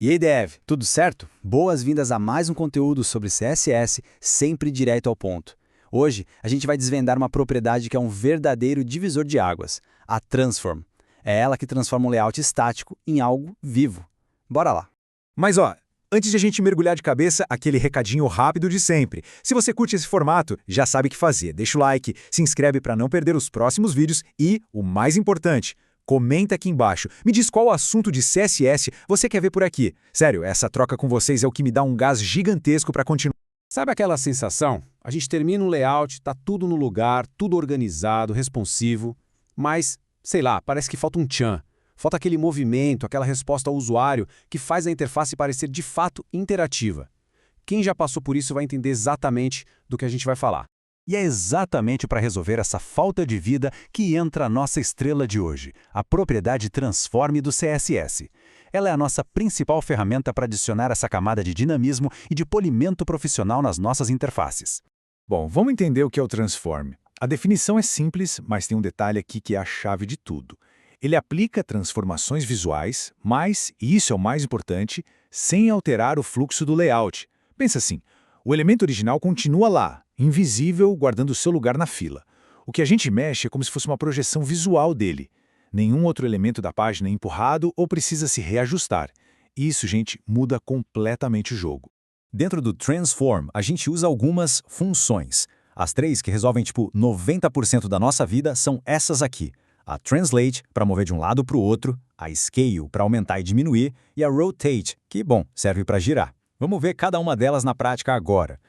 E aí, Dev, tudo certo? Boas-vindas a mais um conteúdo sobre CSS, sempre direto ao ponto. Hoje, a gente vai desvendar uma propriedade que é um verdadeiro divisor de águas, a Transform. É ela que transforma um layout estático em algo vivo. Bora lá! Mas antes de a gente mergulhar de cabeça, aquele recadinho rápido de sempre. Se você curte esse formato, já sabe o que fazer. Deixa o like, se inscreve para não perder os próximos vídeos e, o mais importante, comenta aqui embaixo. Me diz qual assunto de CSS você quer ver por aqui. Sério, essa troca com vocês é o que me dá um gás gigantesco para continuar. Sabe aquela sensação? A gente termina um layout, tá tudo no lugar, tudo organizado, responsivo, mas, sei lá, parece que falta um tchan. Falta aquele movimento, aquela resposta ao usuário que faz a interface parecer de fato interativa. Quem já passou por isso vai entender exatamente do que a gente vai falar. E é exatamente para resolver essa falta de vida que entra a nossa estrela de hoje, a propriedade Transform do CSS. Ela é a nossa principal ferramenta para adicionar essa camada de dinamismo e de polimento profissional nas nossas interfaces. Bom, vamos entender o que é o Transform. A definição é simples, mas tem um detalhe aqui que é a chave de tudo. Ele aplica transformações visuais, mas, e isso é o mais importante, sem alterar o fluxo do layout. Pensa assim, o elemento original continua lá, invisível, guardando seu lugar na fila. O que a gente mexe é como se fosse uma projeção visual dele. Nenhum outro elemento da página é empurrado ou precisa se reajustar. Isso, gente, muda completamente o jogo. Dentro do Transform, a gente usa algumas funções. As três que resolvem tipo 90% da nossa vida são essas aqui. A Translate, para mover de um lado para o outro, a Scale, para aumentar e diminuir, e a Rotate, que, bom, serve para girar. Vamos ver cada uma delas na prática agora.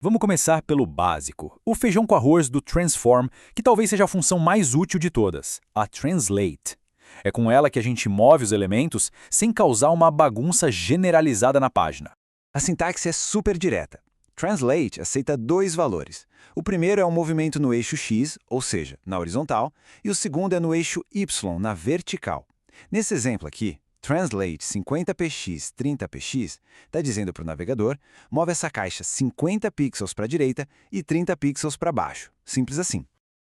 Vamos começar pelo básico, o feijão com arroz do Transform, que talvez seja a função mais útil de todas, a Translate. É com ela que a gente move os elementos sem causar uma bagunça generalizada na página. A sintaxe é super direta. Translate aceita dois valores. O primeiro é um movimento no eixo X, ou seja, na horizontal, e o segundo é no eixo Y, na vertical. Nesse exemplo aqui, Translate 50px 30px está dizendo para o navegador, move essa caixa 50 pixels para a direita e 30 pixels para baixo. Simples assim.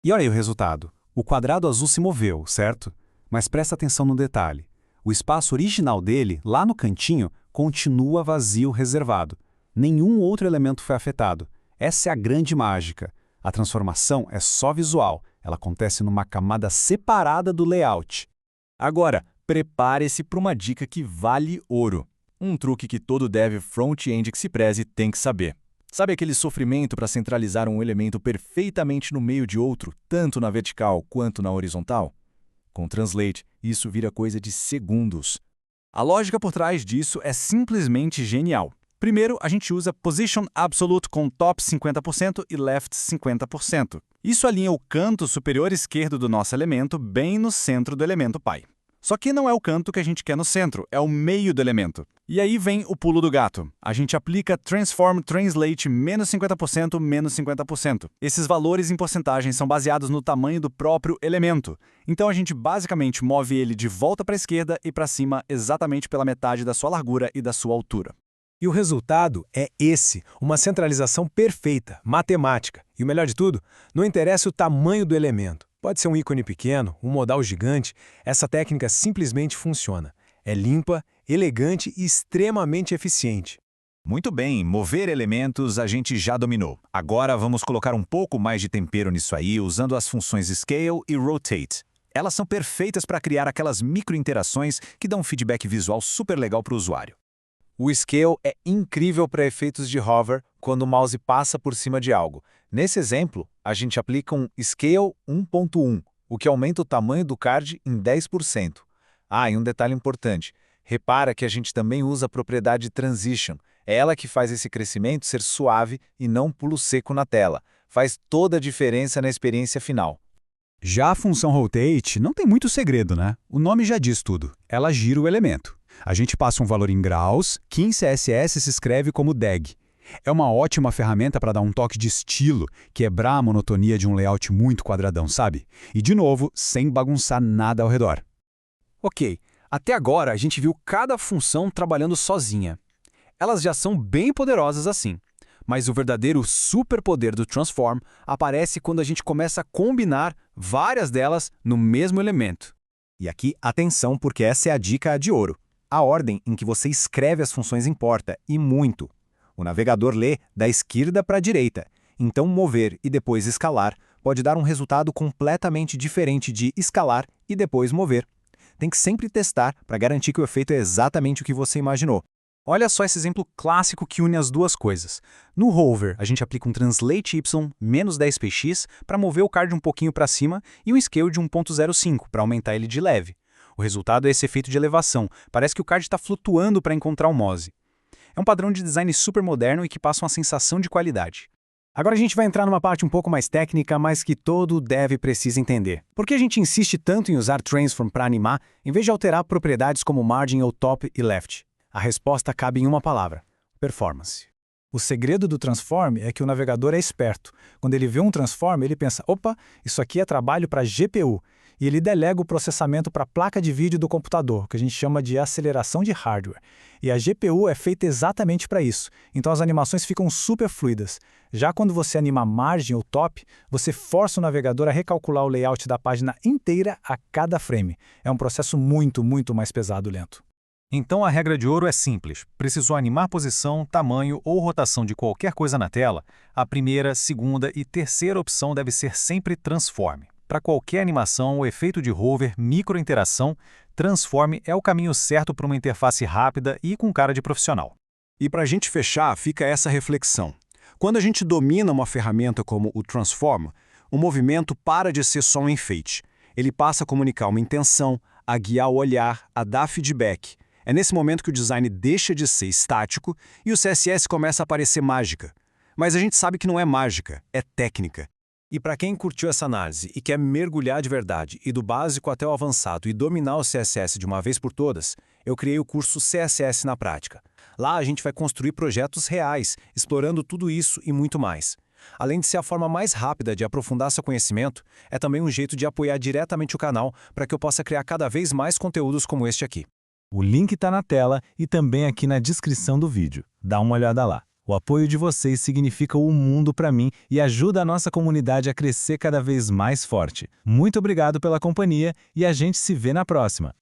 E olha aí o resultado. O quadrado azul se moveu, certo? Mas presta atenção no detalhe. O espaço original dele, lá no cantinho, continua vazio reservado. Nenhum outro elemento foi afetado. Essa é a grande mágica. A transformação é só visual. Ela acontece numa camada separada do layout. Agora, prepare-se para uma dica que vale ouro. Um truque que todo dev front-end que se preze tem que saber. Sabe aquele sofrimento para centralizar um elemento perfeitamente no meio de outro, tanto na vertical quanto na horizontal? Com Translate, isso vira coisa de segundos. A lógica por trás disso é simplesmente genial. Primeiro, a gente usa Position Absolute com top 50% e left 50%. Isso alinha o canto superior esquerdo do nosso elemento bem no centro do elemento pai. Só que não é o canto que a gente quer no centro, é o meio do elemento. E aí vem o pulo do gato. A gente aplica Transform Translate menos 50%, menos 50%. Esses valores em porcentagem são baseados no tamanho do próprio elemento. Então a gente basicamente move ele de volta para a esquerda e para cima exatamente pela metade da sua largura e da sua altura. E o resultado é esse, uma centralização perfeita, matemática. E o melhor de tudo, não interessa o tamanho do elemento. Pode ser um ícone pequeno, um modal gigante, essa técnica simplesmente funciona. É limpa, elegante e extremamente eficiente. Muito bem, mover elementos a gente já dominou. Agora vamos colocar um pouco mais de tempero nisso aí, usando as funções Scale e Rotate. Elas são perfeitas para criar aquelas micro-interações que dão um feedback visual super legal para o usuário. O Scale é incrível para efeitos de hover quando o mouse passa por cima de algo. Nesse exemplo, a gente aplica um Scale 1.1, o que aumenta o tamanho do card em 10%. Ah, e um detalhe importante. Repara que a gente também usa a propriedade Transition. É ela que faz esse crescimento ser suave e não pulo seco na tela. Faz toda a diferença na experiência final. Já a função Rotate não tem muito segredo, né? O nome já diz tudo. Ela gira o elemento. A gente passa um valor em graus, que em CSS se escreve como DAG. É uma ótima ferramenta para dar um toque de estilo, quebrar a monotonia de um layout muito quadradão, sabe? E, de novo, sem bagunçar nada ao redor. Ok, até agora a gente viu cada função trabalhando sozinha. Elas já são bem poderosas assim. Mas o verdadeiro superpoder do Transform aparece quando a gente começa a combinar várias delas no mesmo elemento. E aqui, atenção, porque essa é a dica de ouro. A ordem em que você escreve as funções importa, e muito. O navegador lê da esquerda para a direita, então mover e depois escalar pode dar um resultado completamente diferente de escalar e depois mover. Tem que sempre testar para garantir que o efeito é exatamente o que você imaginou. Olha só esse exemplo clássico que une as duas coisas. No hover, a gente aplica um translate y menos 10px para mover o card um pouquinho para cima e um scale de 1.05 para aumentar ele de leve. O resultado é esse efeito de elevação, parece que o card está flutuando para encontrar o Moze. É um padrão de design super moderno e que passa uma sensação de qualidade. Agora a gente vai entrar numa parte um pouco mais técnica, mas que todo dev precisa entender. Por que a gente insiste tanto em usar transform para animar, em vez de alterar propriedades como margin ou top e left? A resposta cabe em uma palavra: performance. O segredo do transform é que o navegador é esperto. Quando ele vê um transform, ele pensa, opa, isso aqui é trabalho para GPU. E ele delega o processamento para a placa de vídeo do computador, que a gente chama de aceleração de hardware. E a GPU é feita exatamente para isso, então as animações ficam super fluidas. Já quando você anima margem ou top, você força o navegador a recalcular o layout da página inteira a cada frame. É um processo muito mais pesado e lento. Então a regra de ouro é simples. Precisou animar posição, tamanho ou rotação de qualquer coisa na tela, a primeira, segunda e terceira opção deve ser sempre transform. Para qualquer animação ou efeito de hover, microinteração, transform é o caminho certo para uma interface rápida e com cara de profissional. E para a gente fechar, fica essa reflexão. Quando a gente domina uma ferramenta como o Transform, o movimento para de ser só um enfeite. Ele passa a comunicar uma intenção, a guiar o olhar, a dar feedback. É nesse momento que o design deixa de ser estático e o CSS começa a parecer mágica. Mas a gente sabe que não é mágica, é técnica. E para quem curtiu essa análise e quer mergulhar de verdade, e do básico até o avançado e dominar o CSS de uma vez por todas, eu criei o curso CSS na Prática. Lá a gente vai construir projetos reais, explorando tudo isso e muito mais. Além de ser a forma mais rápida de aprofundar seu conhecimento, é também um jeito de apoiar diretamente o canal para que eu possa criar cada vez mais conteúdos como este aqui. O link está na tela e também aqui na descrição do vídeo. Dá uma olhada lá. O apoio de vocês significa o mundo para mim e ajuda a nossa comunidade a crescer cada vez mais forte. Muito obrigado pela companhia e a gente se vê na próxima.